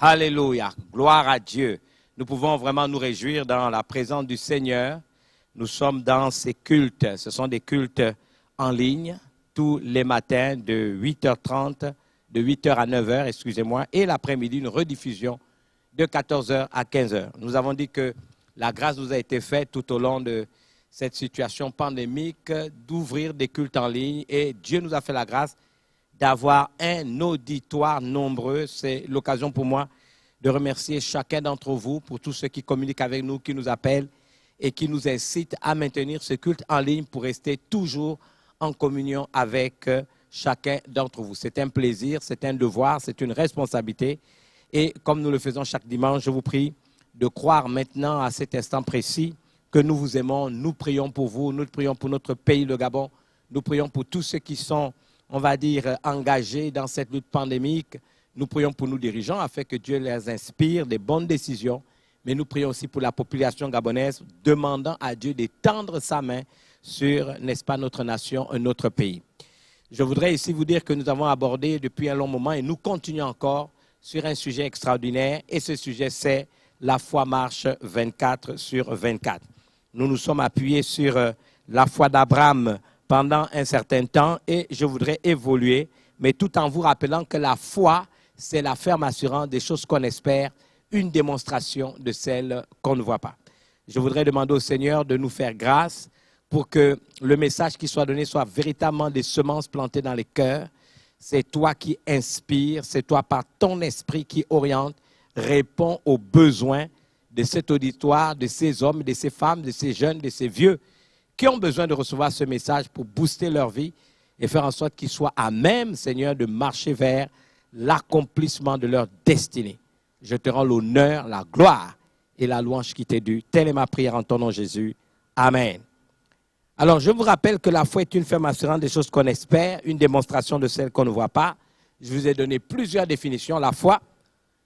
Alléluia, gloire à Dieu. Nous pouvons vraiment nous réjouir dans la présence du Seigneur. Nous sommes dans ces cultes. Ce sont des cultes en ligne, tous les matins de 8h30, de 8h à 9h, excusez-moi, et l'après-midi, une rediffusion de 14h à 15h. Nous avons dit que la grâce nous a été faite tout au long de cette situation pandémique d'ouvrir des cultes en ligne et Dieu nous a fait la grâce d'avoir un auditoire nombreux. C'est l'occasion pour moi de remercier chacun d'entre vous pour tous ceux qui communiquent avec nous, qui nous appellent et qui nous incitent à maintenir ce culte en ligne pour rester toujours en communion avec chacun d'entre vous. C'est un plaisir, c'est un devoir, c'est une responsabilité. Et comme nous le faisons chaque dimanche, je vous prie de croire maintenant à cet instant précis que nous vous aimons. Nous prions pour vous, nous prions pour notre pays, le Gabon. Nous prions pour tous ceux qui sont, on va dire, engagés dans cette lutte pandémique. Nous prions pour nos dirigeants afin que Dieu les inspire des bonnes décisions. Mais nous prions aussi pour la population gabonaise, demandant à Dieu d'étendre sa main sur, n'est-ce pas, notre nation, notre pays. Je voudrais ici vous dire que nous avons abordé depuis un long moment et nous continuons encore sur un sujet extraordinaire. Et ce sujet, c'est la foi marche 24/24. Nous nous sommes appuyés sur la foi d'Abraham pendant un certain temps et je voudrais évoluer, mais tout en vous rappelant que la foi, c'est la ferme assurance des choses qu'on espère, une démonstration de celles qu'on ne voit pas. Je voudrais demander au Seigneur de nous faire grâce pour que le message qui soit donné soit véritablement des semences plantées dans les cœurs. C'est toi qui inspires, c'est toi par ton esprit qui oriente, répond aux besoins de cet auditoire, de ces hommes, de ces femmes, de ces jeunes, de ces vieux qui ont besoin de recevoir ce message pour booster leur vie et faire en sorte qu'ils soient à même, Seigneur, de marcher vers l'accomplissement de leur destinée. Je te rends l'honneur, la gloire et la louange qui t'est due. Telle est ma prière en ton nom, Jésus. Amen. Alors, je vous rappelle que la foi est une ferme assurance des choses qu'on espère, une démonstration de celles qu'on ne voit pas. Je vous ai donné plusieurs définitions. La foi,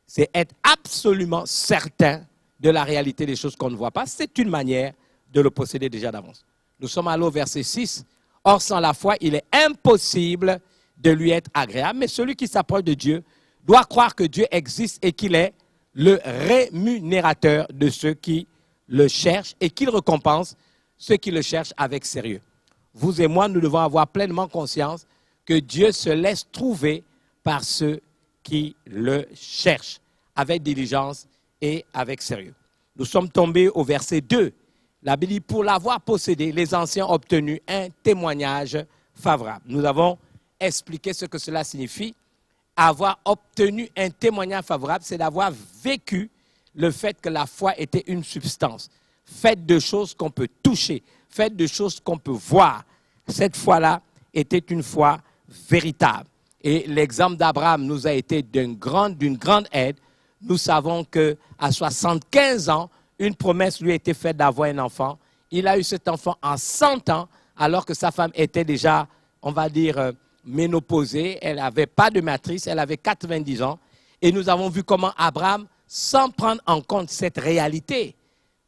c'est être absolument certain de la réalité des choses qu'on ne voit pas. C'est une manière de le posséder déjà d'avance. Nous sommes allés au verset 6. Or, sans la foi, il est impossible de lui être agréable. Mais celui qui s'approche de Dieu doit croire que Dieu existe et qu'il est le rémunérateur de ceux qui le cherchent et qu'il récompense ceux qui le cherchent avec sérieux. Vous et moi, nous devons avoir pleinement conscience que Dieu se laisse trouver par ceux qui le cherchent avec diligence et avec sérieux. Nous sommes tombés au verset 2. La Bible dit, pour l'avoir possédé, les anciens ont obtenu un témoignage favorable. Nous avons expliqué ce que cela signifie. Avoir obtenu un témoignage favorable, c'est d'avoir vécu le fait que la foi était une substance, faite de choses qu'on peut toucher, faite de choses qu'on peut voir. Cette foi-là était une foi véritable. Et l'exemple d'Abraham nous a été d'une grande aide. Nous savons qu'à 75 ans, une promesse lui a été faite d'avoir un enfant. Il a eu cet enfant en 100 ans, alors que sa femme était déjà, on va dire, ménopausée. Elle n'avait pas de matrice, elle avait 90 ans. Et nous avons vu comment Abraham, sans prendre en compte cette réalité,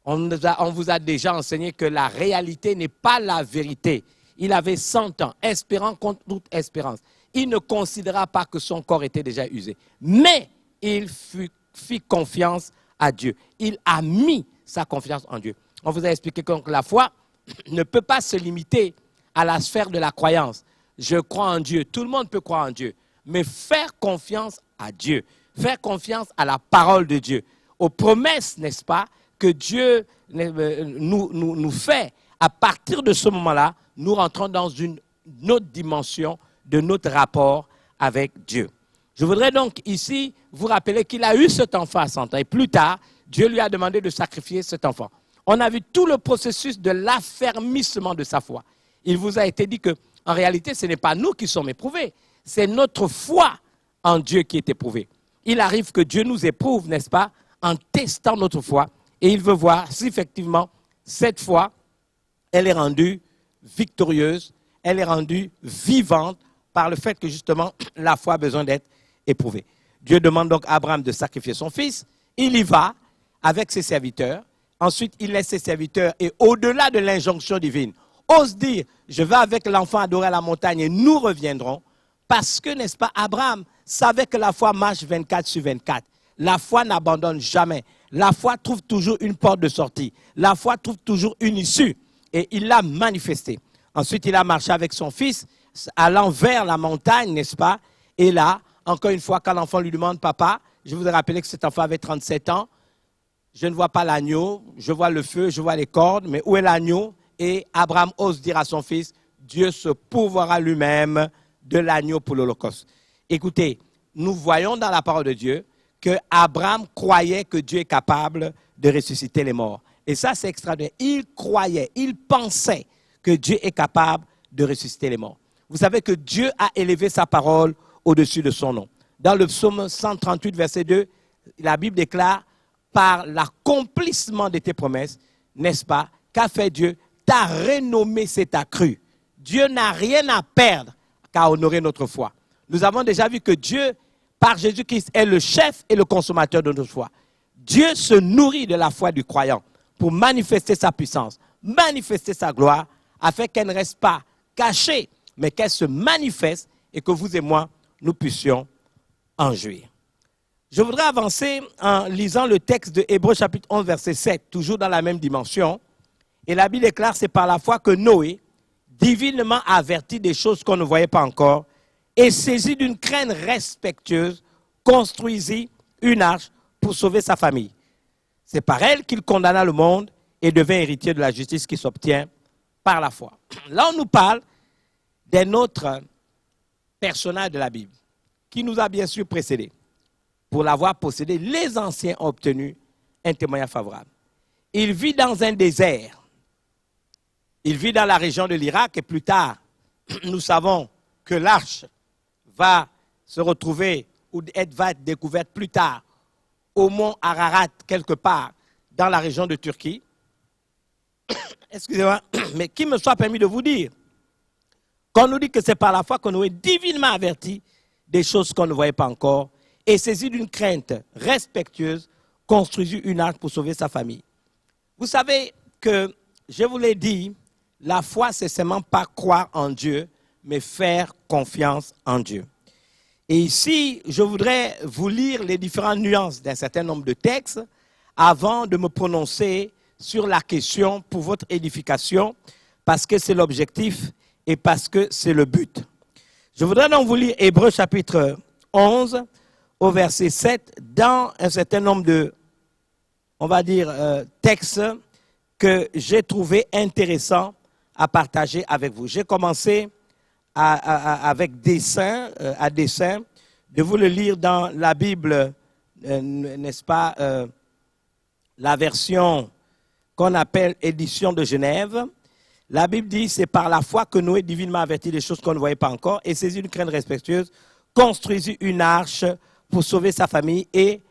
on vous a déjà enseigné que la réalité n'est pas la vérité. Il avait 100 ans, espérant contre toute espérance. Il ne considéra pas que son corps était déjà usé. Mais il fit confiance à Dieu. Il a mis sa confiance en Dieu. On vous a expliqué que la foi ne peut pas se limiter à la sphère de la croyance. Je crois en Dieu. Tout le monde peut croire en Dieu. Mais faire confiance à Dieu, faire confiance à la parole de Dieu, aux promesses, n'est-ce pas, que Dieu nous fait, à partir de ce moment-là, nous rentrons dans une autre dimension de notre rapport avec Dieu. Je voudrais donc ici vous rappeler qu'il a eu cet enfant à 100 ans et plus tard, Dieu lui a demandé de sacrifier cet enfant. On a vu tout le processus de l'affermissement de sa foi. Il vous a été dit qu'en réalité, ce n'est pas nous qui sommes éprouvés, c'est notre foi en Dieu qui est éprouvée. Il arrive que Dieu nous éprouve, n'est-ce pas, en testant notre foi. Et il veut voir si effectivement, cette foi, elle est rendue victorieuse, elle est rendue vivante par le fait que justement, la foi a besoin d'être éprouvée. Dieu demande donc à Abraham de sacrifier son fils. Il y va avec ses serviteurs. Ensuite, il laisse ses serviteurs et au-delà de l'injonction divine, ose dire, je vais avec l'enfant adorer à la montagne et nous reviendrons. Parce que, n'est-ce pas, Abraham savait que la foi marche 24/24. La foi n'abandonne jamais. La foi trouve toujours une porte de sortie. La foi trouve toujours une issue. Et il l'a manifesté. Ensuite, il a marché avec son fils, allant vers la montagne, n'est-ce pas? Et là, encore une fois, quand l'enfant lui demande, papa, je voudrais rappeler que cet enfant avait 37 ans, je ne vois pas l'agneau, je vois le feu, je vois les cordes, mais où est l'agneau? Et Abraham ose dire à son fils, Dieu se pourvoira lui-même de l'agneau pour l'Holocauste. Écoutez, nous voyons dans la parole de Dieu que Abraham croyait que Dieu est capable de ressusciter les morts. Et ça, c'est extraordinaire. Il croyait, il pensait que Dieu est capable de ressusciter les morts. Vous savez que Dieu a élevé sa parole au-dessus de son nom. Dans le psaume 138, verset 2, la Bible déclare, par l'accomplissement de tes promesses, n'est-ce pas, qu'a fait Dieu? Ta renommée s'est accrue. Dieu n'a rien à perdre qu'à honorer notre foi. Nous avons déjà vu que Dieu, par Jésus-Christ, est le chef et le consommateur de notre foi. Dieu se nourrit de la foi du croyant pour manifester sa puissance, manifester sa gloire, afin qu'elle ne reste pas cachée, mais qu'elle se manifeste et que vous et moi, nous puissions en jouir. Je voudrais avancer en lisant le texte de Hébreux chapitre 11, verset 7, toujours dans la même dimension. Et la Bible déclare, c'est par la foi que Noé, divinement averti des choses qu'on ne voyait pas encore, et saisi d'une crainte respectueuse, construisit une arche pour sauver sa famille. C'est par elle qu'il condamna le monde et devint héritier de la justice qui s'obtient par la foi. Là, on nous parle d'un autre personnage de la Bible qui nous a bien sûr précédés. Pour l'avoir possédé, les anciens ont obtenu un témoignage favorable. Il vit dans un désert. Il vit dans la région de l'Irak et plus tard, nous savons que l'arche va se retrouver ou va être découverte plus tard au mont Ararat, quelque part dans la région de Turquie. Excusez-moi, mais qu'il me soit permis de vous dire, qu'on nous dit que c'est par la foi qu'on nous est divinement averti des choses qu'on ne voyait pas encore, et saisi d'une crainte respectueuse, construisit une arche pour sauver sa famille. Vous savez que, je vous l'ai dit, la foi, c'est seulement pas croire en Dieu, mais faire confiance en Dieu. Et ici, je voudrais vous lire les différentes nuances d'un certain nombre de textes avant de me prononcer sur la question pour votre édification, parce que c'est l'objectif et parce que c'est le but. Je voudrais donc vous lire Hébreux chapitre 11 au verset 7 dans un certain nombre de, on va dire, textes que j'ai trouvé intéressants à partager avec vous. J'ai commencé avec dessin, à dessin, de vous le lire dans la Bible, n'est-ce pas, la version qu'on appelle édition de Genève. La Bible dit, c'est par la foi que Noé, divinement averti des choses qu'on ne voyait pas encore, et saisi une crainte respectueuse, construisit une arche pour sauver sa famille, et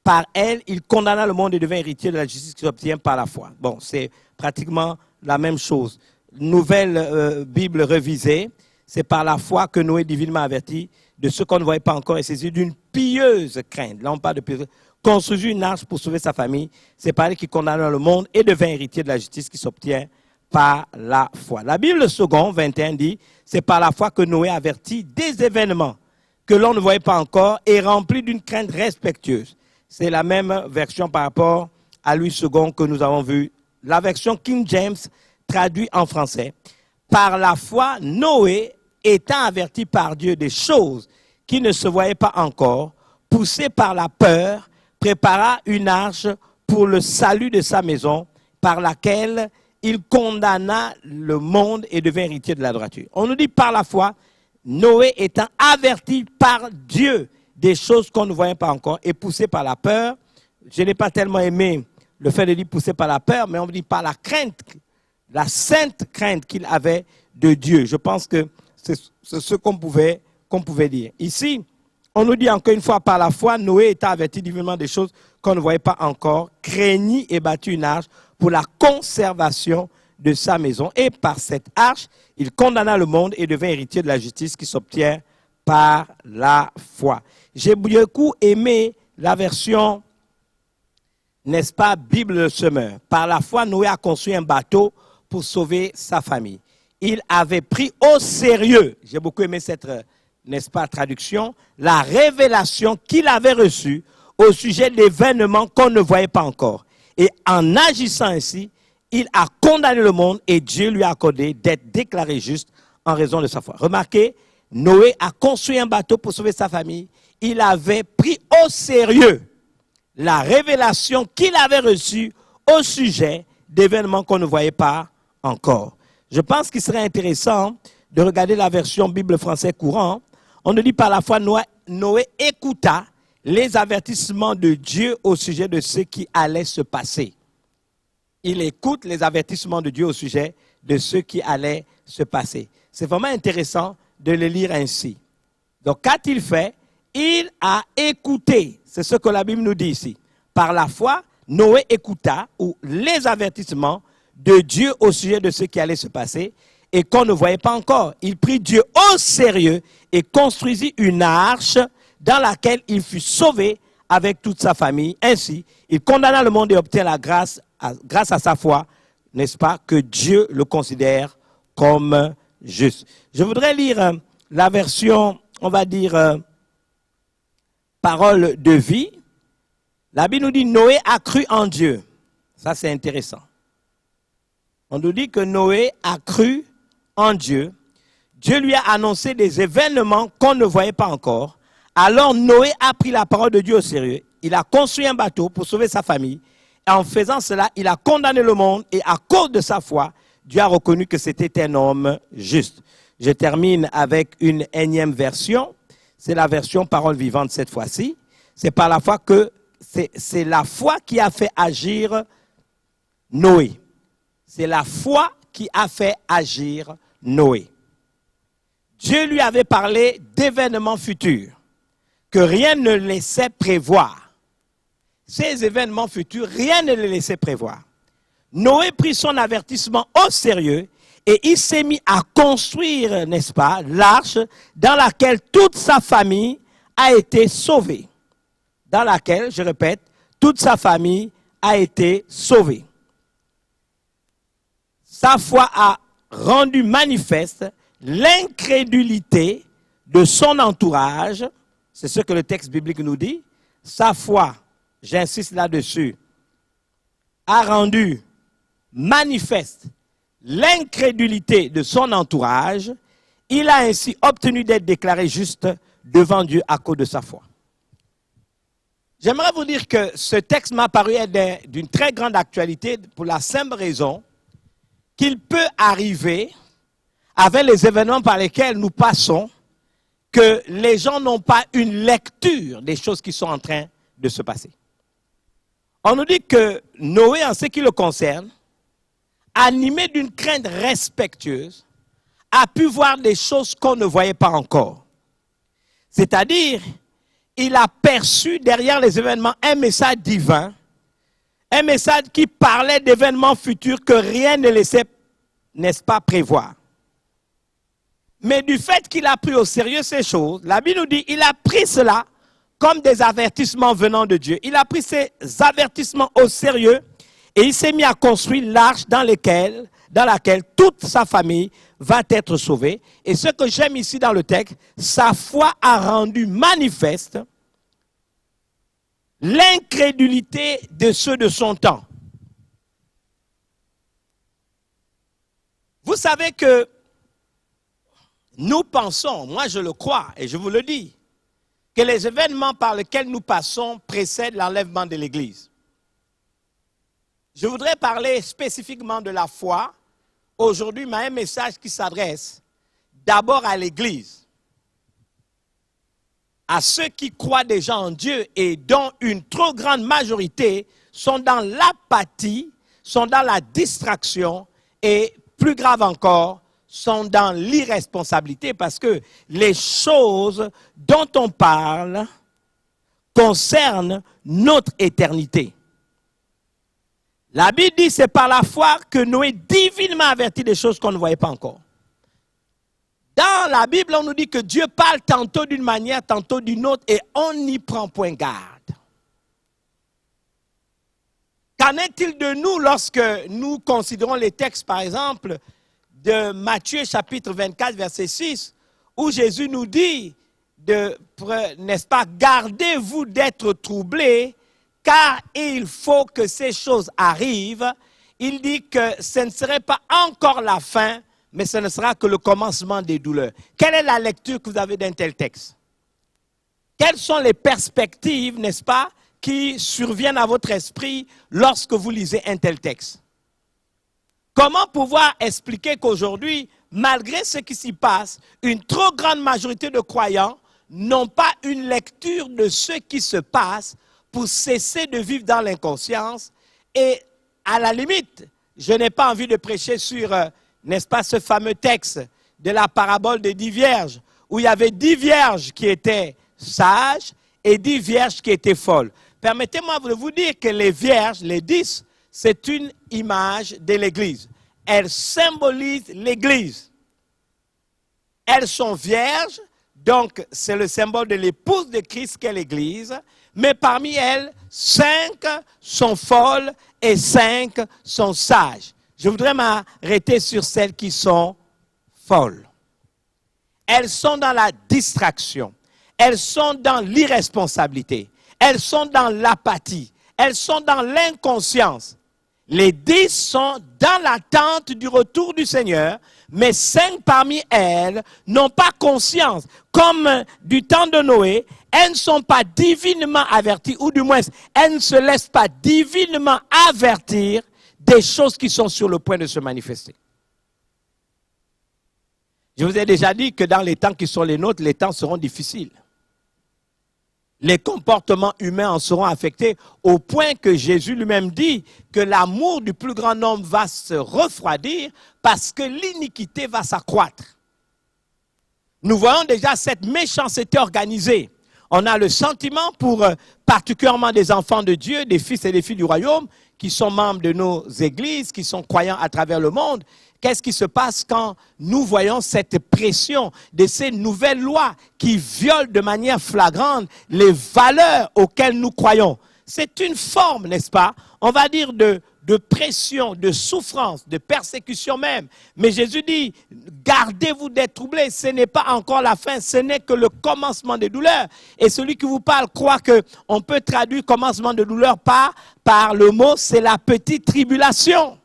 par elle, il condamna le monde et devint héritier de la justice qui s'obtient par la foi. Bon, c'est pratiquement la même chose. Nouvelle Bible révisée, c'est par la foi que Noé, divinement averti de ce qu'on ne voyait pas encore, et saisi d'une pieuse crainte. Là, on parle de pieuse. Construisit une arche pour sauver sa famille. C'est par elle qu'il condamna le monde et devint héritier de la justice qui s'obtient par la foi. La Bible seconde, 21, dit, c'est par la foi que Noé avertit des événements que l'on ne voyait pas encore et rempli d'une crainte respectueuse. C'est la même version par rapport à Louis II que nous avons vu. La version King James traduit en français. Par la foi, Noé, étant averti par Dieu des choses qui ne se voyaient pas encore, poussé par la peur, prépara une arche pour le salut de sa maison, par laquelle il condamna le monde et devint héritier de la droiture. On nous dit par la foi, Noé étant averti par Dieu des choses qu'on ne voyait pas encore et poussé par la peur. Je n'ai pas tellement aimé le fait de dire poussé par la peur, mais on dit par la crainte, la sainte crainte qu'il avait de Dieu. Je pense que c'est ce qu'on pouvait dire. Ici, on nous dit encore une fois, par la foi, Noé étant averti divinement des choses qu'on ne voyait pas encore, craignit et bâtit une arche pour la conservation de sa maison. Et par cette arche, il condamna le monde et devint héritier de la justice qui s'obtient par la foi. J'ai beaucoup aimé la version, n'est-ce pas, Bible le semeur. Par la foi, Noé a construit un bateau pour sauver sa famille. Il avait pris au sérieux, j'ai beaucoup aimé cette, n'est-ce pas, traduction, la révélation qu'il avait reçue, au sujet d'événements qu'on ne voyait pas encore. Et en agissant ainsi, il a condamné le monde et Dieu lui a accordé d'être déclaré juste en raison de sa foi. Remarquez, Noé a construit un bateau pour sauver sa famille. Il avait pris au sérieux la révélation qu'il avait reçue au sujet d'événements qu'on ne voyait pas encore. Je pense qu'il serait intéressant de regarder la version Bible français courant. On nous dit par la foi, Noé écouta les avertissements de Dieu au sujet de ce qui allait se passer. Il écoute les avertissements de Dieu au sujet de ce qui allait se passer. C'est vraiment intéressant de le lire ainsi. Donc, qu'a-t-il fait? Il a écouté. C'est ce que la Bible nous dit ici. Par la foi, Noé écouta les avertissements de Dieu au sujet de ce qui allait se passer et qu'on ne voyait pas encore. Il prit Dieu au sérieux et construisit une arche dans laquelle il fut sauvé avec toute sa famille. Ainsi, il condamna le monde et obtint la grâce à sa foi, n'est-ce pas, que Dieu le considère comme juste. Je voudrais lire la version, on va dire, parole de vie. La Bible nous dit Noé a cru en Dieu. Ça, c'est intéressant. On nous dit que Noé a cru en Dieu. Dieu lui a annoncé des événements qu'on ne voyait pas encore. Alors Noé a pris la parole de Dieu au sérieux. Il a construit un bateau pour sauver sa famille. Et en faisant cela, il a condamné le monde. Et à cause de sa foi, Dieu a reconnu que c'était un homme juste. Je termine avec une énième version. C'est la version parole vivante cette fois-ci. C'est par la foi que c'est la foi qui a fait agir Noé. C'est la foi qui a fait agir Noé. Dieu lui avait parlé d'événements futurs que rien ne laissait prévoir. Ces événements futurs, rien ne les laissait prévoir. Noé prit son avertissement au sérieux et il s'est mis à construire, n'est-ce pas, l'arche dans laquelle toute sa famille a été sauvée. Dans laquelle, je répète, toute sa famille a été sauvée. Sa foi a rendu manifeste l'incrédulité de son entourage. C'est ce que le texte biblique nous dit. Sa foi, j'insiste là-dessus, a rendu manifeste l'incrédulité de son entourage. Il a ainsi obtenu d'être déclaré juste devant Dieu à cause de sa foi. J'aimerais vous dire que ce texte m'a paru être d'une très grande actualité pour la simple raison qu'il peut arriver avec les événements par lesquels nous passons que les gens n'ont pas une lecture des choses qui sont en train de se passer. On nous dit que Noé, en ce qui le concerne, animé d'une crainte respectueuse, a pu voir des choses qu'on ne voyait pas encore. C'est-à-dire, il a perçu derrière les événements un message divin, un message qui parlait d'événements futurs que rien ne laissait, n'est-ce pas, prévoir. Mais du fait qu'il a pris au sérieux ces choses, la Bible nous dit qu'il a pris cela comme des avertissements venant de Dieu. Il a pris ces avertissements au sérieux et il s'est mis à construire l'arche dans laquelle toute sa famille va être sauvée. Et ce que j'aime ici dans le texte, sa foi a rendu manifeste l'incrédulité de ceux de son temps. Vous savez que nous pensons, moi je le crois et je vous le dis, que les événements par lesquels nous passons précèdent l'enlèvement de l'Église. Je voudrais parler spécifiquement de la foi aujourd'hui, mais un message qui s'adresse d'abord à l'Église, à ceux qui croient déjà en Dieu et dont une trop grande majorité sont dans l'apathie, sont dans la distraction et, plus grave encore, sont dans l'irresponsabilité parce que les choses dont on parle concernent notre éternité. La Bible dit, c'est par la foi que Noé divinement avertit des choses qu'on ne voyait pas encore. Dans la Bible, on nous dit que Dieu parle tantôt d'une manière, tantôt d'une autre, et on n'y prend point garde. Qu'en est-il de nous lorsque nous considérons les textes, par exemple, de Matthieu chapitre 24, verset 6, où Jésus nous dit n'est-ce pas, gardez-vous d'être troublés, car il faut que ces choses arrivent. Il dit que ce ne serait pas encore la fin, mais ce ne sera que le commencement des douleurs. Quelle est la lecture que vous avez d'un tel texte? Quelles sont les perspectives, n'est-ce pas, qui surviennent à votre esprit lorsque vous lisez un tel texte? Comment pouvoir expliquer qu'aujourd'hui, malgré ce qui s'y passe, une trop grande majorité de croyants n'ont pas une lecture de ce qui se passe pour cesser de vivre dans l'inconscience? Et à la limite, je n'ai pas envie de prêcher sur, n'est-ce pas, ce fameux texte de la parabole des 10 vierges, où il y avait 10 vierges qui étaient sages et 10 vierges qui étaient folles. Permettez-moi de vous dire que les vierges, les 10, c'est une image de l'Église. Elles symbolisent l'Église. Elles sont vierges, donc c'est le symbole de l'épouse de Christ qu'est l'Église, mais parmi elles, 5 sont folles et 5 sont sages. Je voudrais m'arrêter sur celles qui sont folles. Elles sont dans la distraction, elles sont dans l'irresponsabilité, elles sont dans l'apathie, elles sont dans l'inconscience. Les 10 sont dans l'attente du retour du Seigneur, mais 5 parmi elles n'ont pas conscience. Comme du temps de Noé, elles ne sont pas divinement averties, ou du moins, elles ne se laissent pas divinement avertir des choses qui sont sur le point de se manifester. Je vous ai déjà dit que dans les temps qui sont les nôtres, les temps seront difficiles. Les comportements humains en seront affectés au point que Jésus lui-même dit que l'amour du plus grand nombre va se refroidir parce que l'iniquité va s'accroître. Nous voyons déjà cette méchanceté organisée. On a le sentiment pour particulièrement des enfants de Dieu, des fils et des filles du royaume, qui sont membres de nos églises, qui sont croyants à travers le monde. Qu'est-ce qui se passe quand nous voyons cette pression de ces nouvelles lois qui violent de manière flagrante les valeurs auxquelles nous croyons? C'est une forme, n'est-ce pas, on va dire de pression, de souffrance, de persécution même. Mais Jésus dit, gardez-vous d'être troublés, ce n'est pas encore la fin, ce n'est que le commencement des douleurs. Et celui qui vous parle croit qu'on peut traduire commencement de douleur par le mot, c'est la petite tribulation.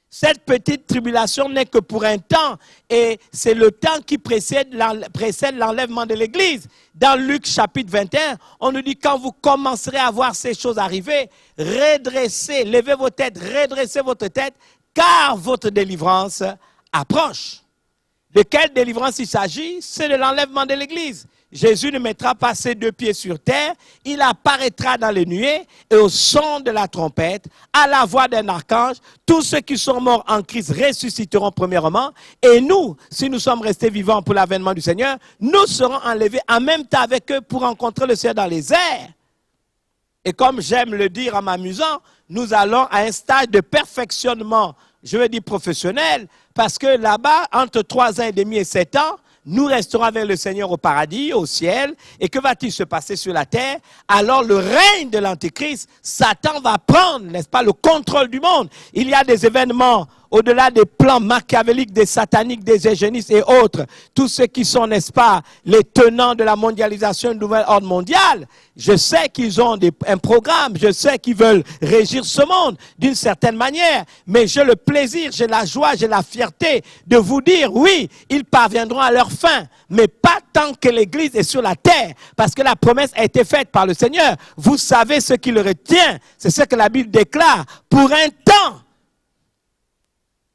Cette petite tribulation n'est que pour un temps et c'est le temps qui précède l'enlèvement de l'Église. Dans Luc chapitre 21, on nous dit quand vous commencerez à voir ces choses arriver, redressez, levez vos têtes, redressez votre tête, car votre délivrance approche. De quelle délivrance il s'agit? C'est de l'enlèvement de l'Église. Jésus ne mettra pas ses 2 pieds sur terre, il apparaîtra dans les nuées et au son de la trompette, à la voix d'un archange, tous ceux qui sont morts en Christ ressusciteront premièrement et nous, si nous sommes restés vivants pour l'avènement du Seigneur, nous serons enlevés en même temps avec eux pour rencontrer le Seigneur dans les airs. Et comme j'aime le dire en m'amusant, nous allons à un stade de perfectionnement, je veux dire professionnel, parce que là-bas, entre 3 ans et demi et 7 ans, nous resterons avec le Seigneur au paradis, au ciel. Et que va-t-il se passer sur la terre? Alors le règne de l'Antéchrist, Satan va prendre, n'est-ce pas, le contrôle du monde. Il y a des événements au-delà des plans machiavéliques, des sataniques, des eugénistes et autres. Tous ceux qui sont, n'est-ce pas, les tenants de la mondialisation, du nouvel ordre mondial. Je sais qu'ils ont un programme, je sais qu'ils veulent régir ce monde d'une certaine manière. Mais j'ai le plaisir, j'ai la joie, j'ai la fierté de vous dire, oui, ils parviendront à leur fin. Mais pas tant que l'Église est sur la terre. Parce que la promesse a été faite par le Seigneur. Vous savez ce qui le retient. C'est ce que la Bible déclare. Pour un temps.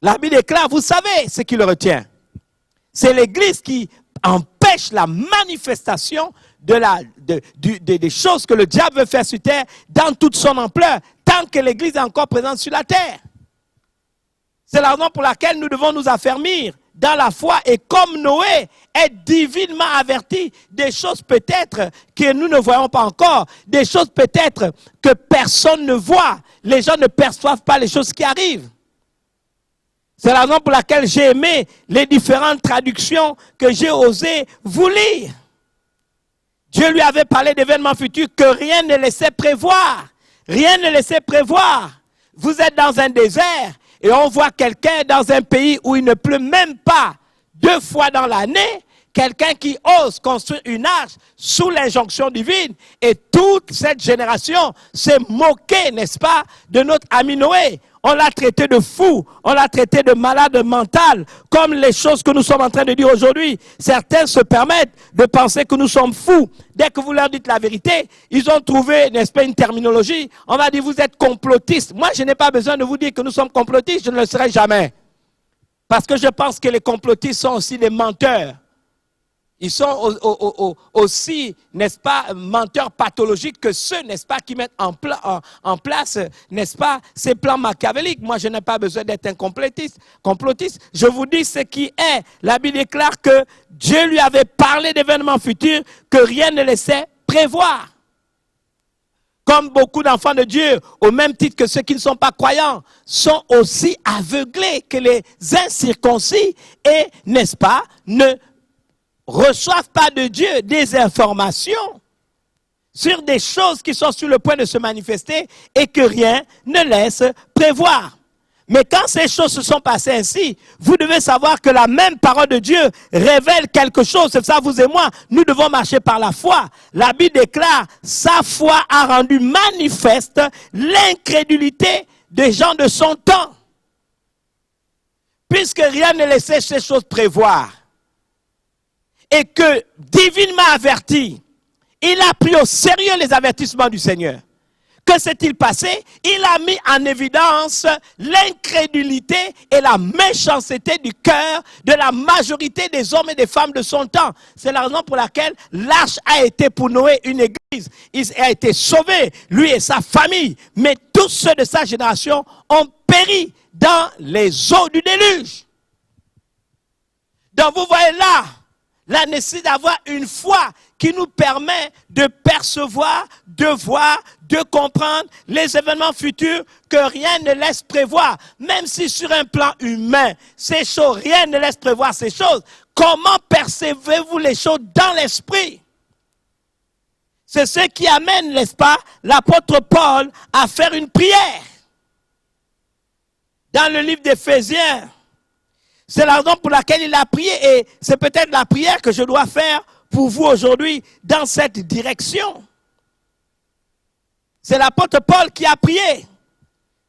La Bible déclare, vous savez ce qui le retient. C'est l'Église qui empêche la manifestation des choses que le diable veut faire sur terre dans toute son ampleur, tant que l'Église est encore présente sur la terre. C'est la raison pour laquelle nous devons nous affermir dans la foi et comme Noé est divinement averti des choses peut-être que nous ne voyons pas encore, des choses peut-être que personne ne voit. Les gens ne perçoivent pas les choses qui arrivent. C'est la raison pour laquelle j'ai aimé les différentes traductions que j'ai osé vous lire. Dieu lui avait parlé d'événements futurs que rien ne laissait prévoir. Rien ne laissait prévoir. Vous êtes dans un désert et on voit quelqu'un dans un pays où il ne pleut même pas 2 fois dans l'année quelqu'un qui ose construire une arche sous l'injonction divine. Et toute cette génération s'est moquée, n'est-ce pas, de notre ami Noé. On l'a traité de fou, on l'a traité de malade mental, comme les choses que nous sommes en train de dire aujourd'hui. Certains se permettent de penser que nous sommes fous. Dès que vous leur dites la vérité, ils ont trouvé, n'est-ce pas, une terminologie. On va dire, vous êtes complotistes. Moi, je n'ai pas besoin de vous dire que nous sommes complotistes, je ne le serai jamais. Parce que je pense que les complotistes sont aussi des menteurs. Ils sont aussi, n'est-ce pas, menteurs pathologiques que ceux, n'est-ce pas, qui mettent en place, n'est-ce pas, ces plans machiavéliques. Moi, je n'ai pas besoin d'être un complotiste. Je vous dis ce qui est. La Bible déclare que Dieu lui avait parlé d'événements futurs que rien ne laissait prévoir. Comme beaucoup d'enfants de Dieu, au même titre que ceux qui ne sont pas croyants, sont aussi aveuglés que les incirconcis et, n'est-ce pas, ne reçoivent pas de Dieu des informations sur des choses qui sont sur le point de se manifester et que rien ne laisse prévoir. Mais quand ces choses se sont passées ainsi, vous devez savoir que la même parole de Dieu révèle quelque chose. C'est ça, vous et moi, nous devons marcher par la foi. La Bible déclare, sa foi a rendu manifeste l'incrédulité des gens de son temps. Puisque rien ne laissait ces choses prévoir. Et que, divinement averti, il a pris au sérieux les avertissements du Seigneur. Que s'est-il passé? Il a mis en évidence l'incrédulité et la méchanceté du cœur de la majorité des hommes et des femmes de son temps. C'est la raison pour laquelle l'arche a été pour Noé une église. Il a été sauvé, lui et sa famille. Mais tous ceux de sa génération ont péri dans les eaux du déluge. Donc vous voyez là, la nécessité d'avoir une foi qui nous permet de percevoir, de voir, de comprendre les événements futurs que rien ne laisse prévoir. Même si sur un plan humain, ces choses, rien ne laisse prévoir ces choses, comment percevez-vous les choses dans l'esprit? C'est ce qui amène, n'est-ce pas, l'apôtre Paul à faire une prière. Dans le livre d'Éphésiens, c'est la raison pour laquelle il a prié et c'est peut-être la prière que je dois faire pour vous aujourd'hui dans cette direction. C'est l'apôtre Paul qui a prié.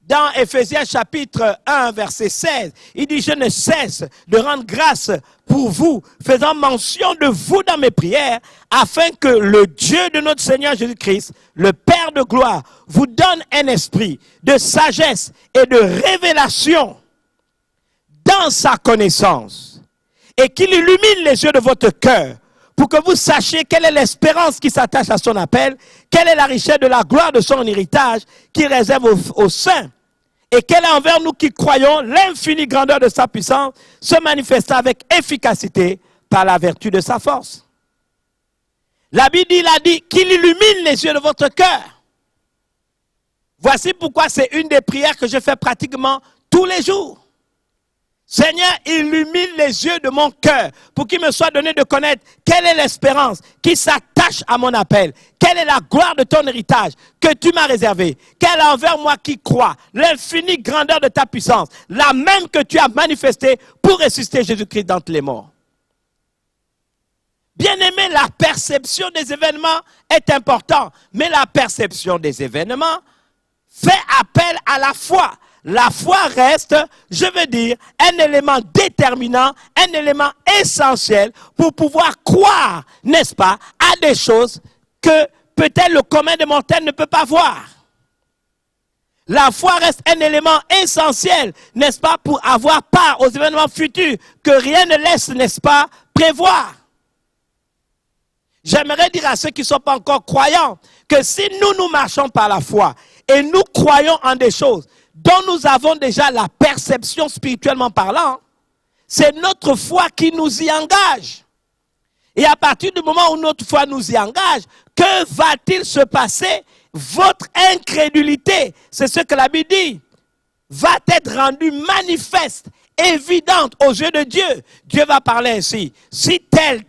Dans Éphésiens chapitre 1, verset 16, il dit « Je ne cesse de rendre grâce pour vous, faisant mention de vous dans mes prières, afin que le Dieu de notre Seigneur Jésus-Christ, le Père de gloire, vous donne un esprit de sagesse et de révélation dans sa connaissance, et qu'il illumine les yeux de votre cœur, pour que vous sachiez quelle est l'espérance qui s'attache à son appel, quelle est la richesse de la gloire de son héritage qu'il réserve aux saints, et quelle est envers nous qui croyons l'infinie grandeur de sa puissance, se manifestant avec efficacité par la vertu de sa force. La Bible dit, il a dit qu'il illumine les yeux de votre cœur. Voici pourquoi c'est une des prières que je fais pratiquement tous les jours. Seigneur, illumine les yeux de mon cœur pour qu'il me soit donné de connaître quelle est l'espérance qui s'attache à mon appel. Quelle est la gloire de ton héritage que tu m'as réservé. Quelle est envers moi qui crois l'infinie grandeur de ta puissance, la même que tu as manifestée pour ressusciter Jésus-Christ d'entre les morts. Bien-aimé, la perception des événements est importante, mais la perception des événements fait appel à la foi. La foi reste, je veux dire, un élément déterminant, un élément essentiel pour pouvoir croire, n'est-ce pas, à des choses que peut-être le commun des mortels ne peut pas voir. La foi reste un élément essentiel, n'est-ce pas, pour avoir part aux événements futurs que rien ne laisse, n'est-ce pas, prévoir. J'aimerais dire à ceux qui ne sont pas encore croyants que si nous marchons par la foi et nous croyons en des choses dont nous avons déjà la perception spirituellement parlant, c'est notre foi qui nous y engage. Et à partir du moment où notre foi nous y engage, que va-t-il se passer? Votre incrédulité, c'est ce que la Bible dit, va être rendue manifeste évidente aux yeux de Dieu, Dieu va parler ainsi. Si tel,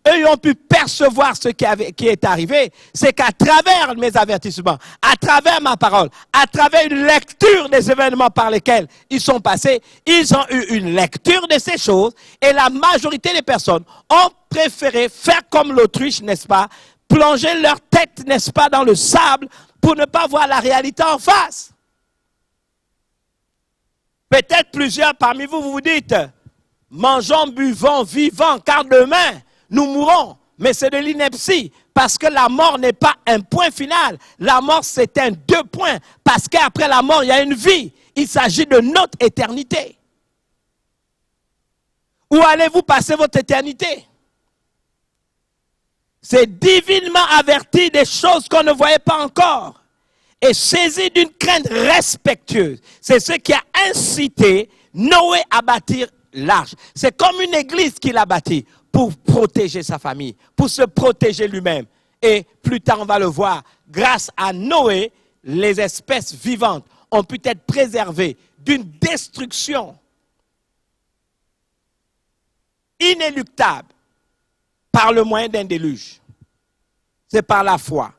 eux ont pu percevoir ce qui est arrivé, c'est qu'à travers mes avertissements, à travers ma parole, à travers une lecture des événements par lesquels ils sont passés, ils ont eu une lecture de ces choses et la majorité des personnes ont préféré faire comme l'autruche, n'est-ce pas? Plonger leur tête, n'est-ce pas, dans le sable pour ne pas voir la réalité en face. Peut-être plusieurs parmi vous, vous dites, mangeons, buvons, vivons, car demain, nous mourrons. Mais c'est de l'ineptie, parce que la mort n'est pas un point final. La mort, c'est un 2 points, parce qu'après la mort, il y a une vie. Il s'agit de notre éternité. Où allez-vous passer votre éternité? C'est divinement averti des choses qu'on ne voyait pas encore. Et saisi d'une crainte respectueuse. C'est ce qui a incité Noé à bâtir l'arche. C'est comme une église qu'il a bâtie pour protéger sa famille, pour se protéger lui-même. Et plus tard, on va le voir, grâce à Noé, les espèces vivantes ont pu être préservées d'une destruction inéluctable par le moyen d'un déluge. C'est par la foi.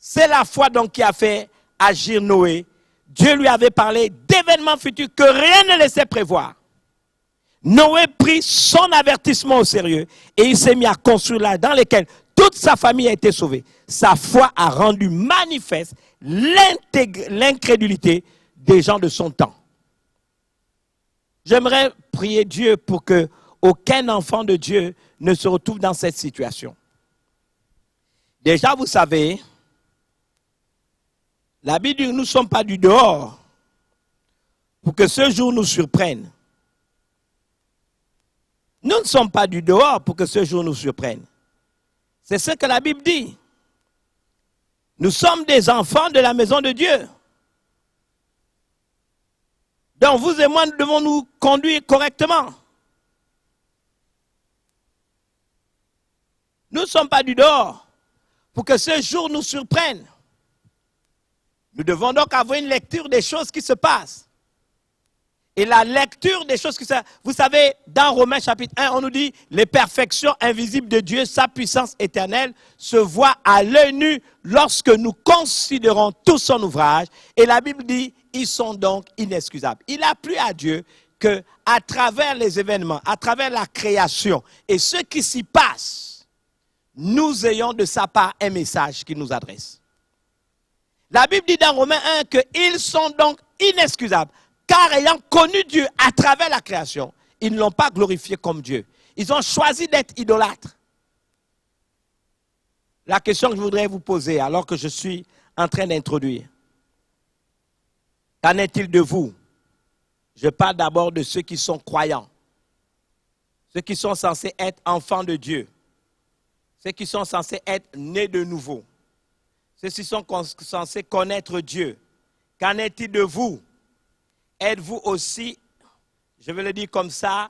C'est la foi donc qui a fait agir Noé. Dieu lui avait parlé d'événements futurs que rien ne laissait prévoir. Noé prit son avertissement au sérieux et il s'est mis à construire là dans lequel toute sa famille a été sauvée. Sa foi a rendu manifeste l'incrédulité des gens de son temps. J'aimerais prier Dieu pour que aucun enfant de Dieu ne se retrouve dans cette situation. Déjà, vous savez, la Bible dit que nous ne sommes pas du dehors pour que ce jour nous surprenne. Nous ne sommes pas du dehors pour que ce jour nous surprenne. C'est ce que la Bible dit. Nous sommes des enfants de la maison de Dieu. Donc vous et moi, nous devons nous conduire correctement. Nous ne sommes pas du dehors pour que ce jour nous surprenne. Nous devons donc avoir une lecture des choses qui se passent. Et la lecture des choses qui se passent, vous savez, dans Romains chapitre 1, on nous dit « Les perfections invisibles de Dieu, sa puissance éternelle, se voient à l'œil nu lorsque nous considérons tout son ouvrage. » Et la Bible dit « Ils sont donc inexcusables. » Il a plu à Dieu qu'à travers les événements, à travers la création et ce qui s'y passe, nous ayons de sa part un message qu'il nous adresse. La Bible dit dans Romains 1 qu'ils sont donc inexcusables, car ayant connu Dieu à travers la création, ils ne l'ont pas glorifié comme Dieu. Ils ont choisi d'être idolâtres. La question que je voudrais vous poser, alors que je suis en train d'introduire, qu'en est-il de vous? Je parle d'abord de ceux qui sont croyants, ceux qui sont censés être enfants de Dieu, ceux qui sont censés être nés de nouveau. Ceux qui sont censés connaître Dieu. Qu'en est-il de vous? Êtes-vous aussi, je vais le dire comme ça,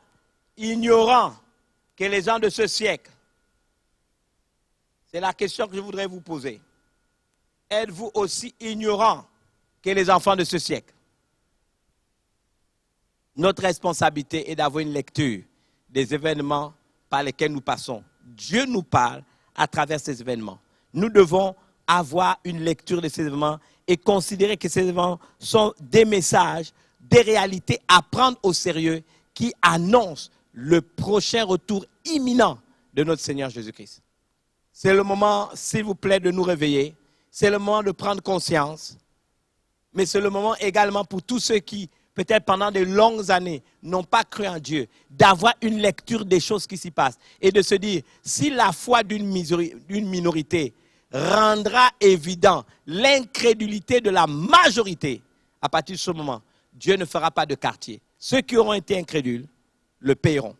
ignorants que les gens de ce siècle? C'est la question que je voudrais vous poser. Êtes-vous aussi ignorants que les enfants de ce siècle? Notre responsabilité est d'avoir une lecture des événements par lesquels nous passons. Dieu nous parle à travers ces événements. Nous devons avoir une lecture de ces événements et considérer que ces événements sont des messages, des réalités à prendre au sérieux qui annoncent le prochain retour imminent de notre Seigneur Jésus-Christ. C'est le moment, s'il vous plaît, de nous réveiller. C'est le moment de prendre conscience. Mais c'est le moment également pour tous ceux qui, peut-être pendant de longues années, n'ont pas cru en Dieu, d'avoir une lecture des choses qui s'y passent et de se dire, si la foi d'une minorité rendra évident l'incrédulité de la majorité, à partir de ce moment, Dieu ne fera pas de quartier. Ceux qui auront été incrédules le paieront.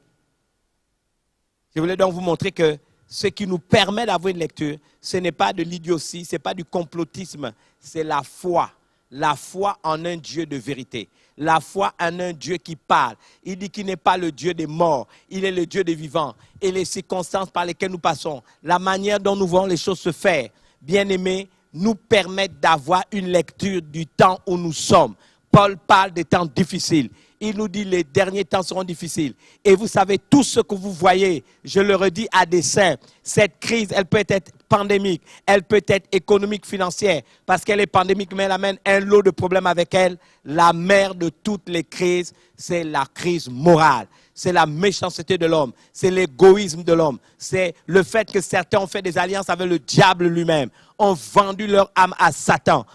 Je voulais donc vous montrer que ce qui nous permet d'avoir une lecture, ce n'est pas de l'idiotie, ce n'est pas du complotisme, c'est la foi. La foi en un Dieu de vérité. La foi en un Dieu qui parle. Il dit qu'il n'est pas le Dieu des morts, il est le Dieu des vivants. Et les circonstances par lesquelles nous passons, la manière dont nous voyons les choses se faire, bien-aimés, nous permettent d'avoir une lecture du temps où nous sommes. Paul parle des temps difficiles. il nous dit les derniers temps seront difficiles. Et vous savez, tout ce que vous voyez, je le redis à dessein, cette crise, elle peut être pandémique, elle peut être économique, financière, parce qu'elle est pandémique, mais elle amène un lot de problèmes avec elle. La mère de toutes les crises, c'est la crise morale. C'est la méchanceté de l'homme, c'est l'égoïsme de l'homme, c'est le fait que certains ont fait des alliances avec le diable lui-même, ont vendu leur âme à Satan,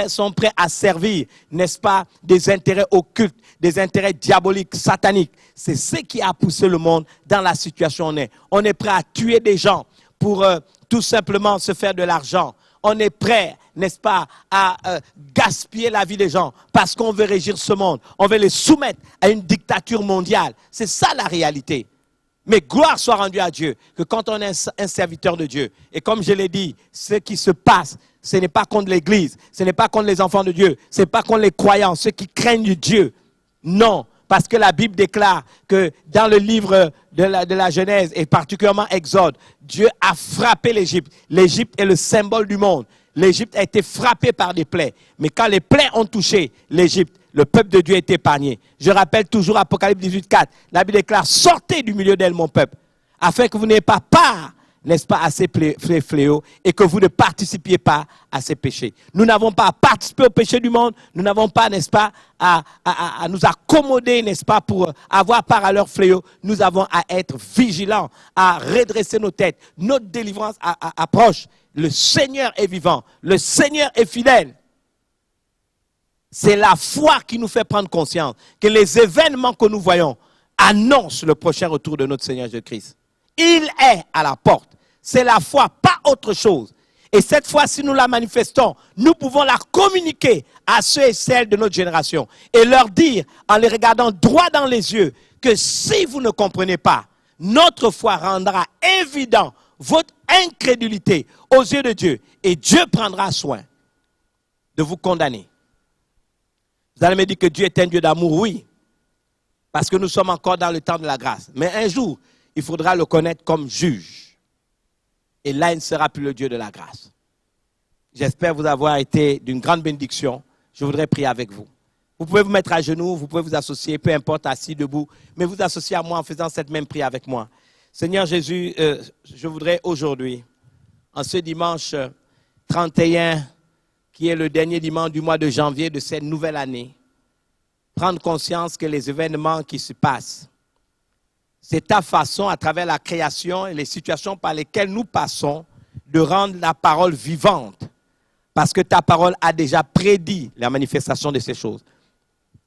sont prêts à servir, n'est-ce pas, des intérêts occultes, des intérêts diaboliques, sataniques. C'est ce qui a poussé le monde dans la situation où on est. On est prêt à tuer des gens pour tout simplement se faire de l'argent. On est prêt, n'est-ce pas, à gaspiller la vie des gens parce qu'on veut régir ce monde. On veut les soumettre à une dictature mondiale. C'est ça la réalité. Mais gloire soit rendue à Dieu, que quand on est un serviteur de Dieu, et comme je l'ai dit, ce qui se passe, ce n'est pas contre l'Église, ce n'est pas contre les enfants de Dieu, ce n'est pas contre les croyants, ceux qui craignent Dieu. Non, parce que la Bible déclare que dans le livre de la Genèse, et particulièrement Exode, Dieu a frappé l'Égypte. L'Égypte est le symbole du monde. L'Égypte a été frappée par des plaies. Mais quand les plaies ont touché l'Égypte, le peuple de Dieu est épargné. Je rappelle toujours Apocalypse 18:4. La Bible déclare, sortez du milieu d'elle, mon peuple, afin que vous n'ayez pas part, n'est-ce pas, à ces fléaux et que vous ne participiez pas à ces péchés. Nous n'avons pas à participer au péché du monde. Nous n'avons pas, n'est-ce pas, à nous accommoder, n'est-ce pas, pour avoir part à leurs fléaux. Nous avons à être vigilants, à redresser nos têtes. Notre délivrance approche. Le Seigneur est vivant. Le Seigneur est fidèle. C'est la foi qui nous fait prendre conscience que les événements que nous voyons annoncent le prochain retour de notre Seigneur Jésus-Christ. Il est à la porte. C'est la foi, pas autre chose. Et cette foi, si nous la manifestons, nous pouvons la communiquer à ceux et celles de notre génération et leur dire, en les regardant droit dans les yeux, que si vous ne comprenez pas, notre foi rendra évident votre incrédulité aux yeux de Dieu et Dieu prendra soin de vous condamner. Vous allez me dire que Dieu est un Dieu d'amour, oui, parce que nous sommes encore dans le temps de la grâce. Mais un jour, il faudra le connaître comme juge. Et là, il ne sera plus le Dieu de la grâce. J'espère vous avoir été d'une grande bénédiction. Je voudrais prier avec vous. Vous pouvez vous mettre à genoux, vous pouvez vous associer, peu importe, assis, debout, mais vous associer à moi en faisant cette même prière avec moi. Seigneur Jésus, je voudrais aujourd'hui, en ce dimanche 31, qui est le dernier dimanche du mois de janvier de cette nouvelle année, prendre conscience que les événements qui se passent, c'est ta façon, à travers la création et les situations par lesquelles nous passons, de rendre la parole vivante. Parce que ta parole a déjà prédit la manifestation de ces choses.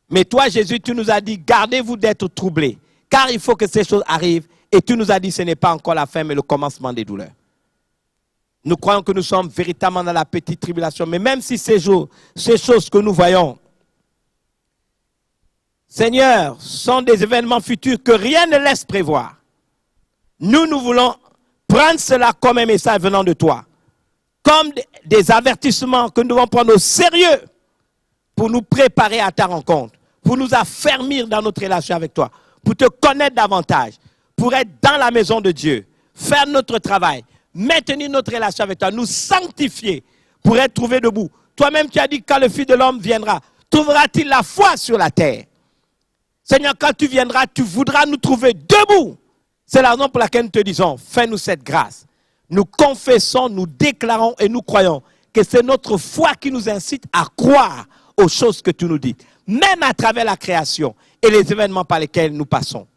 Mais toi, Jésus, tu nous as dit, gardez-vous d'être troublés, car il faut que ces choses arrivent. Et tu nous as dit, ce n'est pas encore la fin, mais le commencement des douleurs. Nous croyons que nous sommes véritablement dans la petite tribulation. Mais même si ces choses que nous voyons, Seigneur, sont des événements futurs que rien ne laisse prévoir. Nous voulons prendre cela comme un message venant de toi. Comme des avertissements que nous devons prendre au sérieux pour nous préparer à ta rencontre, pour nous affermir dans notre relation avec toi, pour te connaître davantage, pour être dans la maison de Dieu, faire notre travail, maintenir notre relation avec toi, nous sanctifier pour être trouvés debout. Toi-même, tu as dit que quand le Fils de l'homme viendra, trouvera-t-il la foi sur la terre? Seigneur, quand tu viendras, tu voudras nous trouver debout. C'est la raison pour laquelle nous te disons, fais-nous cette grâce. Nous confessons, nous déclarons et nous croyons que c'est notre foi qui nous incite à croire aux choses que tu nous dis, même à travers la création et les événements par lesquels nous passons.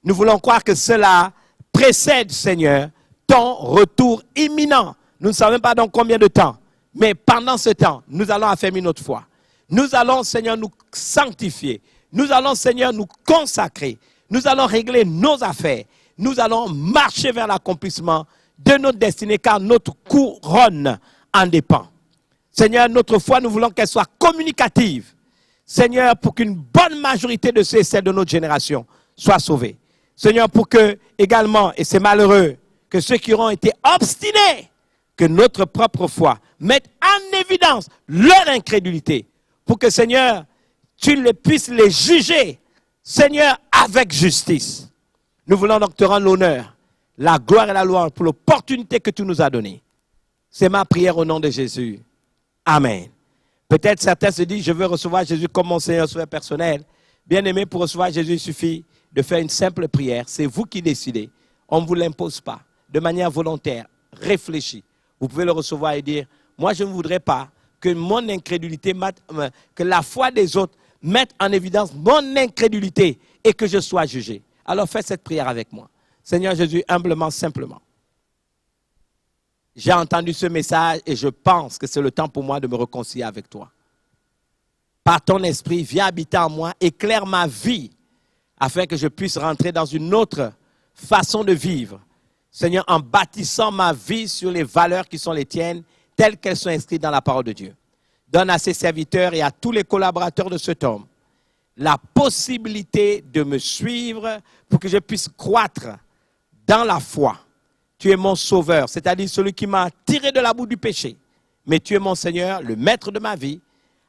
Nous voulons croire que cela précède, Seigneur, ton retour imminent. Nous ne savons pas dans combien de temps, mais pendant ce temps, nous allons affermir notre foi. Nous allons, Seigneur, nous sanctifier. Nous allons, Seigneur, nous consacrer. Nous allons régler nos affaires. Nous allons marcher vers l'accomplissement de notre destinée, car notre couronne en dépend. Seigneur, notre foi, nous voulons qu'elle soit communicative. Seigneur, pour qu'une bonne majorité de ceux et celles de notre génération soient sauvés. Seigneur, pour que, également, et c'est malheureux, que ceux qui auront été obstinés, que notre propre foi mette en évidence leur incrédulité, pour que, Seigneur, tu puisses les juger, Seigneur, avec justice. Nous voulons donc te rendre l'honneur, la gloire et la louange pour l'opportunité que tu nous as donnée. C'est ma prière au nom de Jésus. Amen. Peut-être certains se disent, je veux recevoir Jésus comme mon Seigneur sauveur personnel, Bien-aimés, pour recevoir Jésus, il suffit de faire une simple prière. C'est vous qui décidez. On ne vous l'impose pas. De manière volontaire, réfléchie. Vous pouvez le recevoir et dire, moi je ne voudrais pas que mon incrédulité, que la foi des autres mette en évidence mon incrédulité et que je sois jugé. Alors faites cette prière avec moi. Seigneur Jésus, humblement, simplement. J'ai entendu ce message et je pense que c'est le temps pour moi de me réconcilier avec toi. Par ton esprit, viens habiter en moi, éclaire ma vie afin que je puisse rentrer dans une autre façon de vivre. Seigneur, en bâtissant ma vie sur les valeurs qui sont les tiennes, telles qu'elles sont inscrites dans la parole de Dieu. Donne à ses serviteurs et à tous les collaborateurs de cet homme la possibilité de me suivre pour que je puisse croître dans la foi. Tu es mon sauveur, c'est-à-dire celui qui m'a tiré de la boue du péché. Mais tu es mon Seigneur, le maître de ma vie,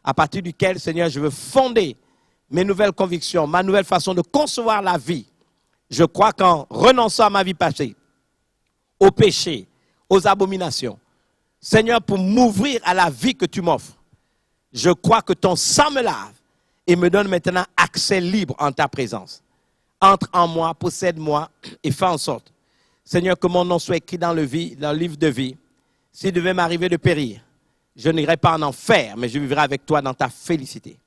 à partir duquel, Seigneur, je veux fonder mes nouvelles convictions, ma nouvelle façon de concevoir la vie. Je crois qu'en renonçant à ma vie passée, au péché, aux abominations, Seigneur, pour m'ouvrir à la vie que tu m'offres, je crois que ton sang me lave et me donne maintenant accès libre en ta présence. Entre en moi, possède-moi et fais en sorte, Seigneur, que mon nom soit écrit dans le livre de vie. S'il devait m'arriver de périr, je n'irai pas en enfer, mais je vivrai avec toi dans ta félicité.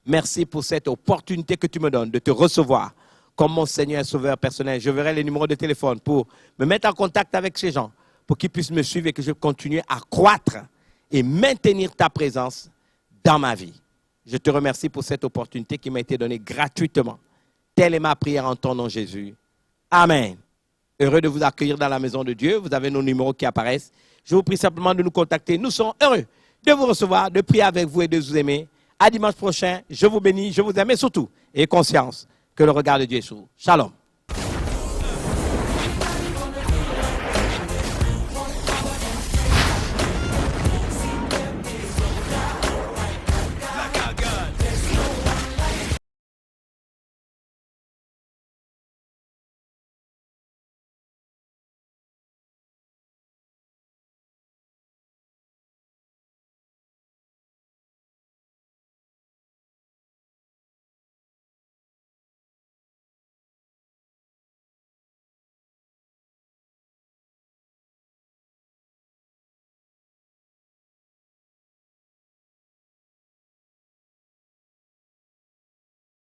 Merci pour cette opportunité que tu me donnes de te recevoir comme mon Seigneur et Sauveur personnel. Je verrai les numéros de téléphone pour me mettre en contact avec ces gens, pour qu'ils puissent me suivre et que je continue à croître et maintenir ta présence dans ma vie. Je te remercie pour cette opportunité qui m'a été donnée gratuitement. Telle est ma prière en ton nom, Jésus. Amen. Heureux de vous accueillir dans la maison de Dieu. Vous avez nos numéros qui apparaissent. Je vous prie simplement de nous contacter. Nous serons heureux de vous recevoir, de prier avec vous et de vous aimer. À dimanche prochain. Je vous bénis, je vous aime et surtout, ayez conscience que le regard de Dieu est sur vous. Shalom.